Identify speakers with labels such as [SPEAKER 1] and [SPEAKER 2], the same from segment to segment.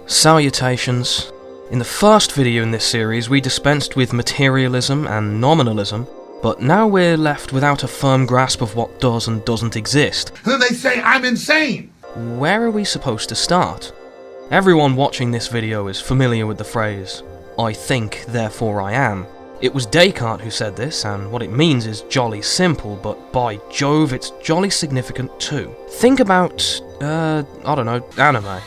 [SPEAKER 1] Salutations. In the first video in this series we dispensed with materialism and nominalism, but now we're left without a firm grasp of what does and doesn't exist.
[SPEAKER 2] Then they say I'm insane!
[SPEAKER 1] Where are we supposed to start? Everyone watching this video is familiar with the phrase, "I think, therefore I am." It was Descartes who said this, and what it means is jolly simple, but by Jove it's jolly significant too. Think about, anime.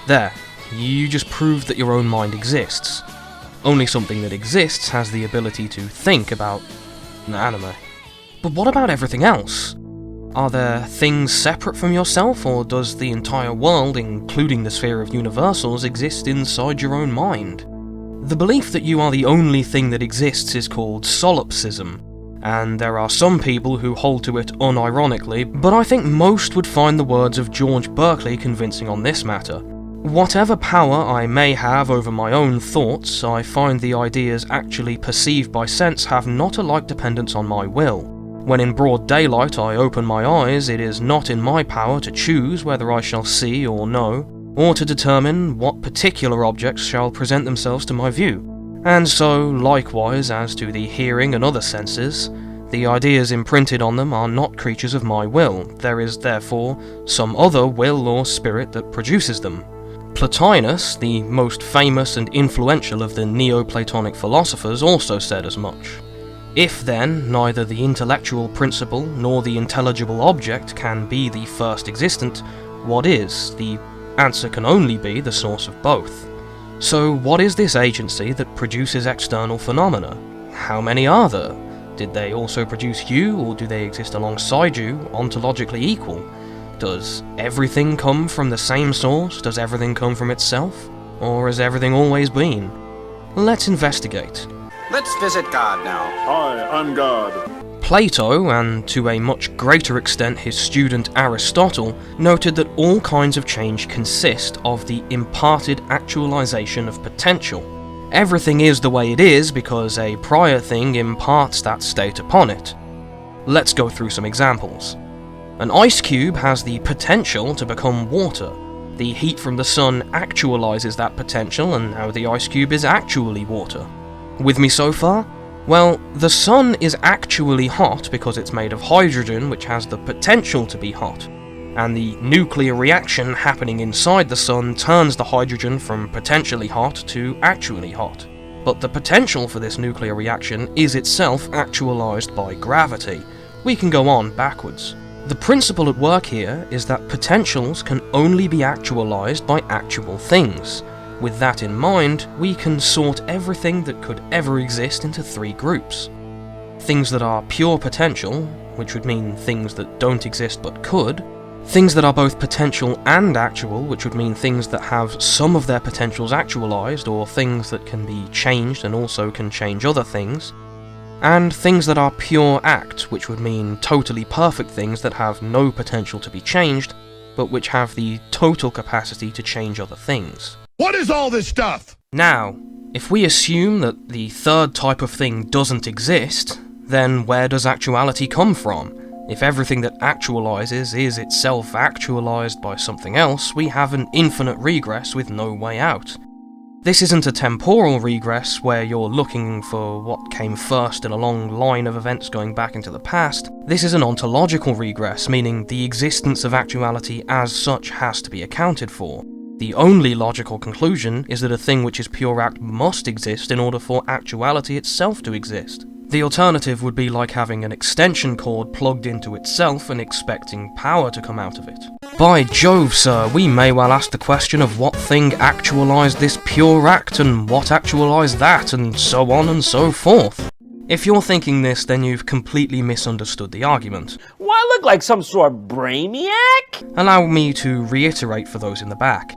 [SPEAKER 1] There. You just proved that your own mind exists. Only something that exists has the ability to think about anime. But what about everything else? Are there things separate from yourself, or does the entire world, including the sphere of universals, exist inside your own mind? The belief that you are the only thing that exists is called Solipsism, and there are some people who hold to it unironically, but I think most would find the words of George Berkeley convincing on this matter. Whatever power I may have over my own thoughts, I find the ideas actually perceived by sense have not a like dependence on my will. When in broad daylight I open my eyes, it is not in my power to choose whether I shall see or know, or to determine what particular objects shall present themselves to my view. And so, likewise, as to the hearing and other senses, the ideas imprinted on them are not creatures of my will. There is therefore some other will or spirit that produces them. Plotinus, the most famous and influential of the Neoplatonic philosophers, also said as much. If then, neither the intellectual principle nor the intelligible object can be the first existent, what is? The answer can only be the source of both. So what is this agency that produces external phenomena? How many are there? Did they also produce you, or do they exist alongside you, ontologically equal? Does everything come from the same source? Does everything come from itself? Or has everything always been? Let's investigate.
[SPEAKER 3] Let's visit God now.
[SPEAKER 4] Hi, I'm God.
[SPEAKER 1] Plato, and to a much greater extent his student Aristotle, noted that all kinds of change consist of the imparted actualization of potential. Everything is the way it is because a prior thing imparts that state upon it. Let's go through some examples. An ice cube has the potential to become water. The heat from the sun actualizes that potential, and now the ice cube is actually water. With me so far? Well, the sun is actually hot because it's made of hydrogen, which has the potential to be hot. And the nuclear reaction happening inside the sun turns the hydrogen from potentially hot to actually hot. But the potential for this nuclear reaction is itself actualized by gravity. We can go on backwards. The principle at work here is that potentials can only be actualized by actual things. With that in mind, we can sort everything that could ever exist into three groups. Things that are pure potential, which would mean things that don't exist but could. Things that are both potential and actual, which would mean things that have some of their potentials actualized, or things that can be changed and also can change other things. And things that are pure act, which would mean totally perfect things that have no potential to be changed, but which have the total capacity to change other things.
[SPEAKER 2] What is all this stuff?
[SPEAKER 1] Now, if we assume that the third type of thing doesn't exist, then where does actuality come from? If everything that actualizes is itself actualized by something else, we have an infinite regress with no way out. This isn't a temporal regress where you're looking for what came first in a long line of events going back into the past. This is an ontological regress, meaning the existence of actuality as such has to be accounted for. The only logical conclusion is that a thing which is pure act must exist in order for actuality itself to exist. The alternative would be like having an extension cord plugged into itself and expecting power to come out of it. By Jove, sir, we may well ask the question of what thing actualized this pure act and what actualized that, and so on and so forth. If you're thinking this, then you've completely misunderstood the argument.
[SPEAKER 5] Well, I look like some sort of brainiac?
[SPEAKER 1] Allow me to reiterate for those in the back.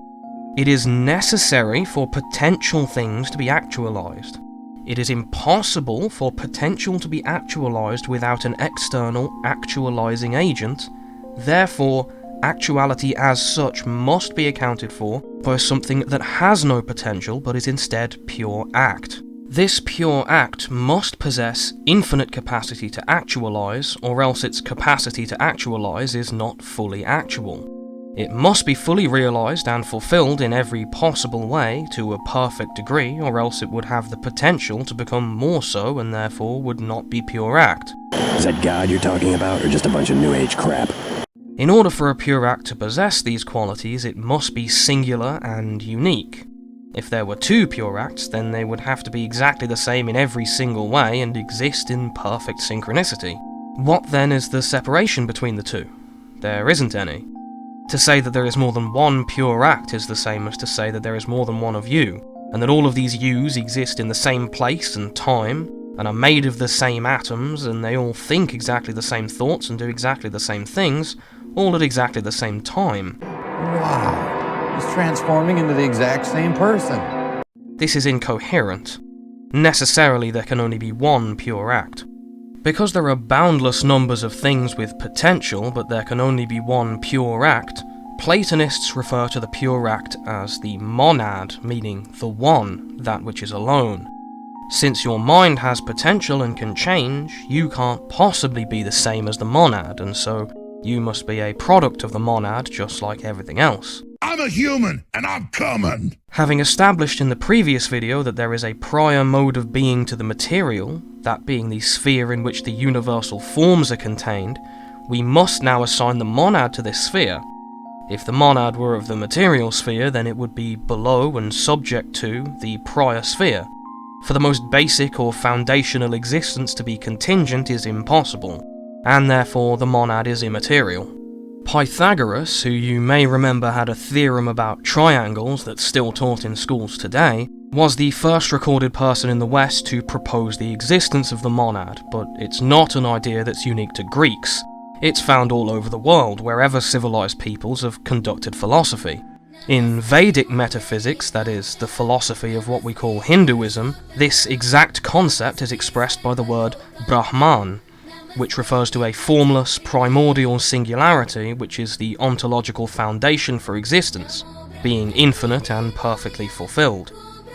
[SPEAKER 1] It is necessary for potential things to be actualized. It is impossible for potential to be actualized without an external actualizing agent. Therefore, actuality as such must be accounted for by something that has no potential but is instead pure act. This pure act must possess infinite capacity to actualize, or else its capacity to actualize is not fully actual. It must be fully realised and fulfilled in every possible way to a perfect degree, or else it would have the potential to become more so and therefore would not be pure act.
[SPEAKER 4] Is that God you're talking about, or just a bunch of New Age crap?
[SPEAKER 1] In order for a pure act to possess these qualities, it must be singular and unique. If there were two pure acts, then they would have to be exactly the same in every single way and exist in perfect synchronicity. What then is the separation between the two? There isn't any. To say that there is more than one pure act is the same as to say that there is more than one of you, and that all of these yous exist in the same place and time, and are made of the same atoms, and they all think exactly the same thoughts and do exactly the same things, all at exactly the same time.
[SPEAKER 6] Wow, he's transforming into the exact same person.
[SPEAKER 1] This is incoherent. Necessarily there can only be one pure act. Because there are boundless numbers of things with potential, but there can only be one pure act, Platonists refer to the pure act as the monad, meaning the one, that which is alone. Since your mind has potential and can change, you can't possibly be the same as the monad, and so you must be a product of the monad just like everything else.
[SPEAKER 2] I'm a human, and I'm coming!
[SPEAKER 1] Having established in the previous video that there is a prior mode of being to the material, that being the sphere in which the universal forms are contained, we must now assign the monad to this sphere. If the monad were of the material sphere, then it would be below and subject to the prior sphere. For the most basic or foundational existence to be contingent is impossible, and therefore the monad is immaterial. Pythagoras, who you may remember had a theorem about triangles that's still taught in schools today, was the first recorded person in the West to propose the existence of the monad, but it's not an idea that's unique to Greeks. It's found all over the world, wherever civilized peoples have conducted philosophy. In Vedic metaphysics, that is, the philosophy of what we call Hinduism, this exact concept is expressed by the word Brahman, which refers to a formless, primordial singularity which is the ontological foundation for existence, being infinite and perfectly fulfilled.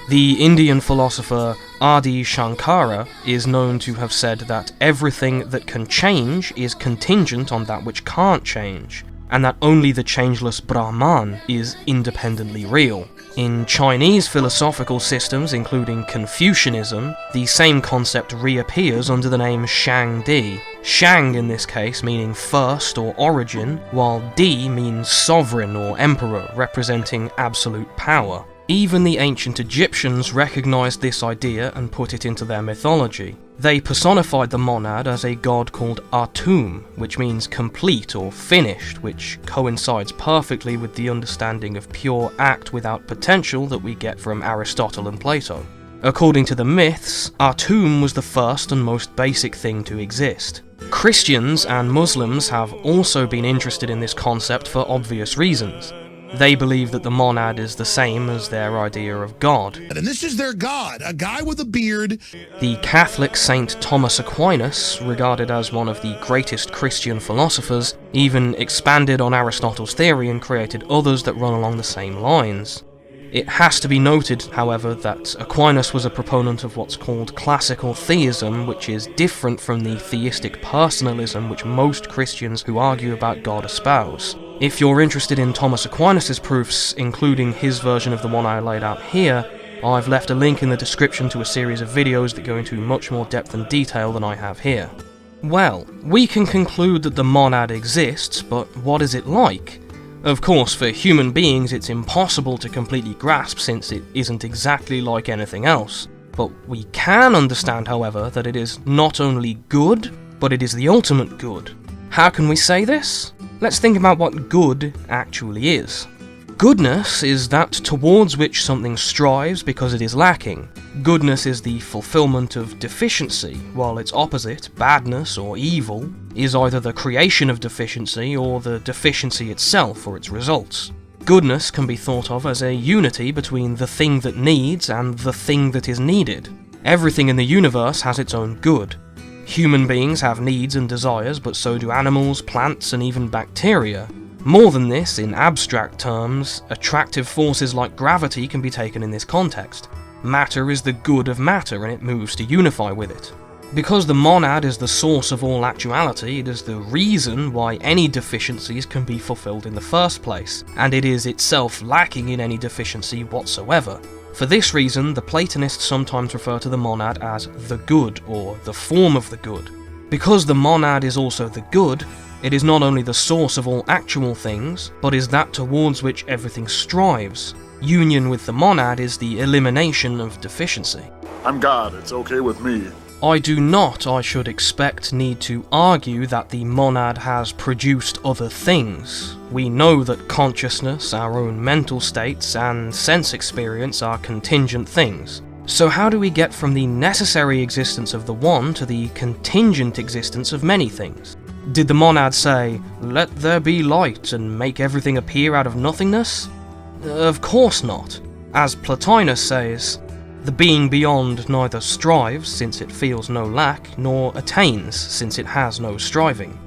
[SPEAKER 1] The Indian philosopher Adi Shankara is known to have said that everything that can change is contingent on that which can't change, and that only the changeless Brahman is independently real. In Chinese philosophical systems, including Confucianism, the same concept reappears under the name Shang-Di. Shang in this case meaning first or origin, while Di means sovereign or emperor, representing absolute power. Even the ancient Egyptians recognized this idea and put it into their mythology. They personified the monad as a god called Atum, which means complete or finished, which coincides perfectly with the understanding of pure act without potential that we get from Aristotle and Plato. According to the myths, Atum was the first and most basic thing to exist. Christians and Muslims have also been interested in this concept for obvious reasons. They believe that the monad is the same as their idea of God.
[SPEAKER 2] And this is their God, a guy with a beard.
[SPEAKER 1] The Catholic Saint Thomas Aquinas, regarded as one of the greatest Christian philosophers, even expanded on Aristotle's theory and created others that run along the same lines. It has to be noted, however, that Aquinas was a proponent of what's called classical theism, which is different from the theistic personalism which most Christians who argue about God espouse. If you're interested in Thomas Aquinas' proofs, including his version of the one I laid out here, I've left a link in the description to a series of videos that go into much more depth and detail than I have here. Well, we can conclude that the monad exists, but what is it like? Of course, for human beings it's impossible to completely grasp since it isn't exactly like anything else. But we can understand, however, that it is not only good, but it is the ultimate good. How can we say this? Let's think about what good actually is. Goodness is that towards which something strives because it is lacking. Goodness is the fulfillment of deficiency, while its opposite, badness or evil, is either the creation of deficiency or the deficiency itself or its results. Goodness can be thought of as a unity between the thing that needs and the thing that is needed. Everything in the universe has its own good. Human beings have needs and desires, but so do animals, plants, and even bacteria. More than this, in abstract terms, attractive forces like gravity can be taken in this context. Matter is the good of matter, and it moves to unify with it. Because the monad is the source of all actuality, it is the reason why any deficiencies can be fulfilled in the first place, and it is itself lacking in any deficiency whatsoever. For this reason, the Platonists sometimes refer to the monad as the good, or the form of the good. Because the monad is also the good, it is not only the source of all actual things, but is that towards which everything strives. Union with the monad is the elimination of deficiency.
[SPEAKER 7] I'm God, it's okay with me.
[SPEAKER 1] I do not, I should expect, need to argue that the monad has produced other things. We know that consciousness, our own mental states, and sense experience are contingent things. So how do we get from the necessary existence of the one to the contingent existence of many things? Did the monad say, "Let there be light," and make everything appear out of nothingness? Of course not. As Plotinus says, "The being beyond neither strives, since it feels no lack, nor attains, since it has no striving."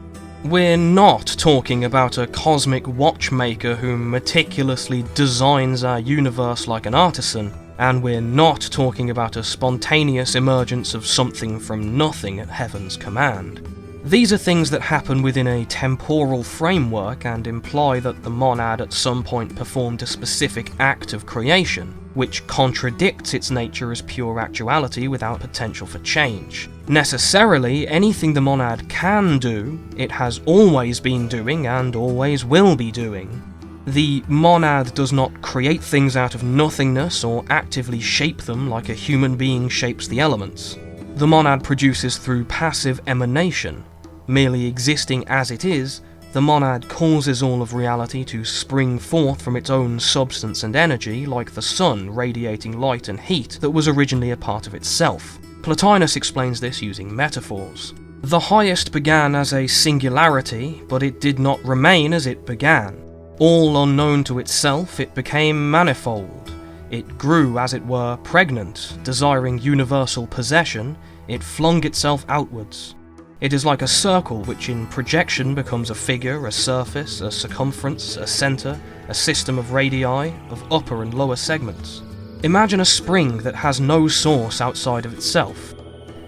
[SPEAKER 1] We're not talking about a cosmic watchmaker who meticulously designs our universe like an artisan, and we're not talking about a spontaneous emergence of something from nothing at heaven's command. These are things that happen within a temporal framework and imply that the monad at some point performed a specific act of creation, which contradicts its nature as pure actuality without potential for change. Necessarily, anything the monad can do, it has always been doing and always will be doing. The monad does not create things out of nothingness or actively shape them like a human being shapes the elements. The monad produces through passive emanation. Merely existing as it is, the monad causes all of reality to spring forth from its own substance and energy, like the sun radiating light and heat that was originally a part of itself. Plotinus explains this using metaphors. The highest began as a singularity, but it did not remain as it began. All unknown to itself, it became manifold. It grew, as it were, pregnant, desiring universal possession, it flung itself outwards. It is like a circle which in projection becomes a figure, a surface, a circumference, a centre, a system of radii, of upper and lower segments. Imagine a spring that has no source outside of itself.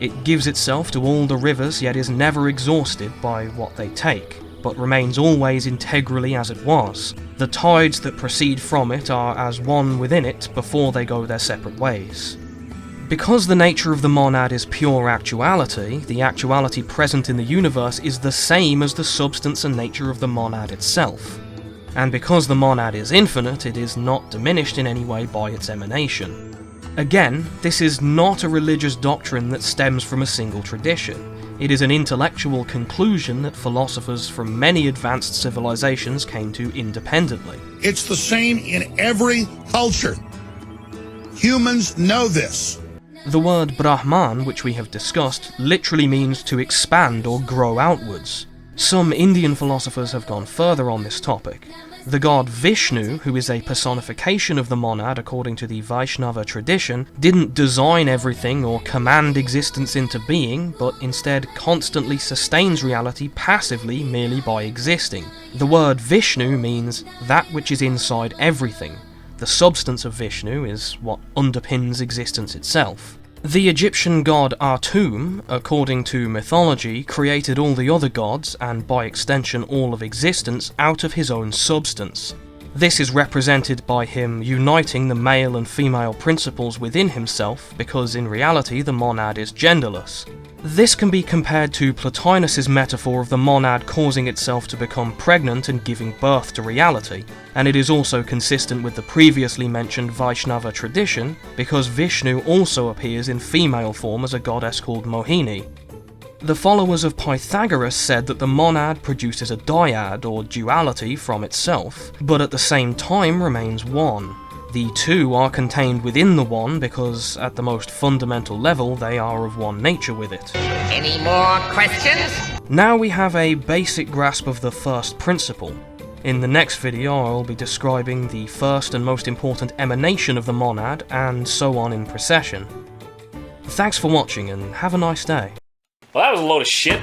[SPEAKER 1] It gives itself to all the rivers, yet is never exhausted by what they take, but remains always integrally as it was. The tides that proceed from it are as one within it before they go their separate ways. Because the nature of the monad is pure actuality, the actuality present in the universe is the same as the substance and nature of the monad itself. And because the monad is infinite, it is not diminished in any way by its emanation. Again, this is not a religious doctrine that stems from a single tradition. It is an intellectual conclusion that philosophers from many advanced civilizations came to independently.
[SPEAKER 2] It's the same in every culture. Humans know this.
[SPEAKER 1] The word Brahman, which we have discussed, literally means to expand or grow outwards. Some Indian philosophers have gone further on this topic. The god Vishnu, who is a personification of the monad according to the Vaishnava tradition, didn't design everything or command existence into being, but instead constantly sustains reality passively merely by existing. The word Vishnu means that which is inside everything. The substance of Vishnu is what underpins existence itself. The Egyptian god Atum, according to mythology, created all the other gods, and by extension all of existence, out of his own substance. This is represented by him uniting the male and female principles within himself, because in reality the monad is genderless. This can be compared to Plotinus's metaphor of the monad causing itself to become pregnant and giving birth to reality, and it is also consistent with the previously mentioned Vaishnava tradition, because Vishnu also appears in female form as a goddess called Mohini. The followers of Pythagoras said that the monad produces a dyad or duality from itself, but at the same time remains one. The two are contained within the one because, at the most fundamental level, they are of one nature with it.
[SPEAKER 8] Any more questions?
[SPEAKER 1] Now we have a basic grasp of the first principle. In the next video I'll be describing the first and most important emanation of the monad, and so on in procession. Thanks for watching and have a nice day.
[SPEAKER 5] Well, that was a load of shit.